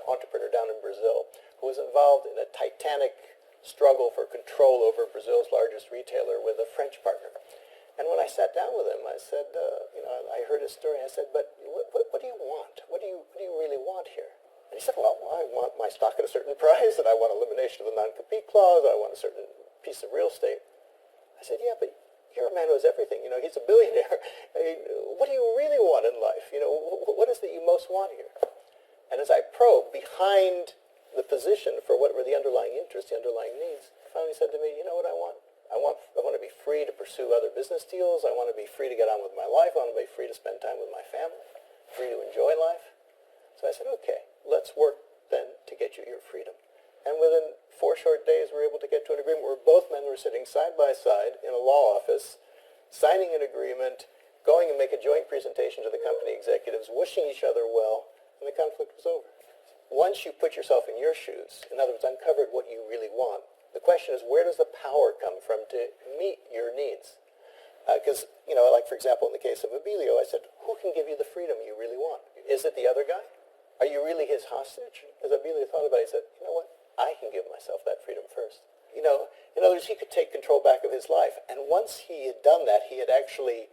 entrepreneur down in Brazil who was involved in a titanic struggle for control over Brazil's largest retailer with a French partner. And when I sat down with him, I said, I heard his story. I said, but what do you want? What do you really want here? And he said, well, I want my stock at a certain price, and I want elimination of the non-compete clause, I want a certain piece of real estate. I said, yeah, but you're a man who has everything. He's a billionaire. I mean, what do you really want in life? What is it you most want here? And as I probed behind the position for what were the underlying interests, the underlying needs, he finally said to me, you know what I want? I want to be free to pursue other business deals. I want to be free to get on with my life. I want to be free to spend time with my family, free to enjoy life. So I said, okay, let's work then to get you your freedom. And within 4 short days, we were able to get to an agreement where both men were sitting side by side in a law office, signing an agreement, going and make a joint presentation to the company executives, wishing each other well, and the conflict was over. Once you put yourself in your shoes, in other words, uncovered what you really want, the question is, where does the power come from to meet your needs? Because, like, for example, in the case of Abílio, I said, who can give you the freedom you really want? Is it the other guy? Are you really his hostage? As Abílio thought about it, he said, you know what? I can give myself that freedom first. In other words, he could take control back of his life. And once he had done that, he had actually,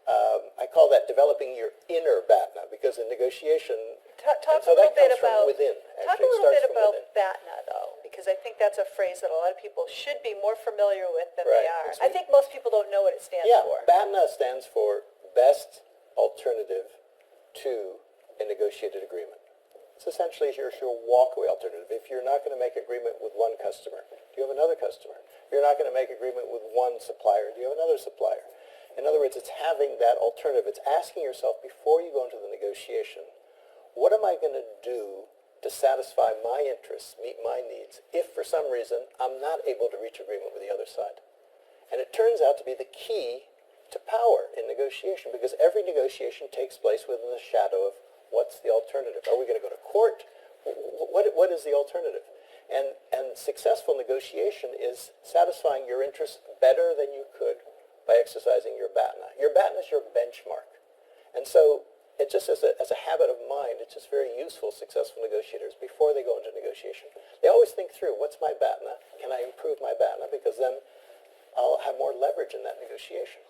I call that developing your inner BATNA, because in negotiation, Talk so a little that bit comes from about within. Talk a Actually, little bit starts from about within. BATNA, though, because I think that's a phrase that a lot of people should be more familiar with than Right. they are. I think most people don't know what it stands for. BATNA stands for Best Alternative to a Negotiated Agreement. It's essentially your walkaway alternative. If you're not going to make agreement with one customer, do you have another customer? If you're not going to make agreement with one supplier, do you have another supplier? In other words, it's having that alternative. It's asking yourself before you go into the negotiation, what am I going to do to satisfy my interests, meet my needs, if for some reason I'm not able to reach agreement with the other side? And it turns out to be the key to power in negotiation, because every negotiation takes place within the shadow of what's the alternative. Are we going to go to court? What is the alternative? And successful negotiation is satisfying your interests better than you could by exercising your BATNA. Your BATNA is your benchmark. And so it just as a habit of mind, it's just very useful, successful negotiators, before they go into negotiation, they always think through, what's my BATNA? Can I improve my BATNA? Because then I'll have more leverage in that negotiation.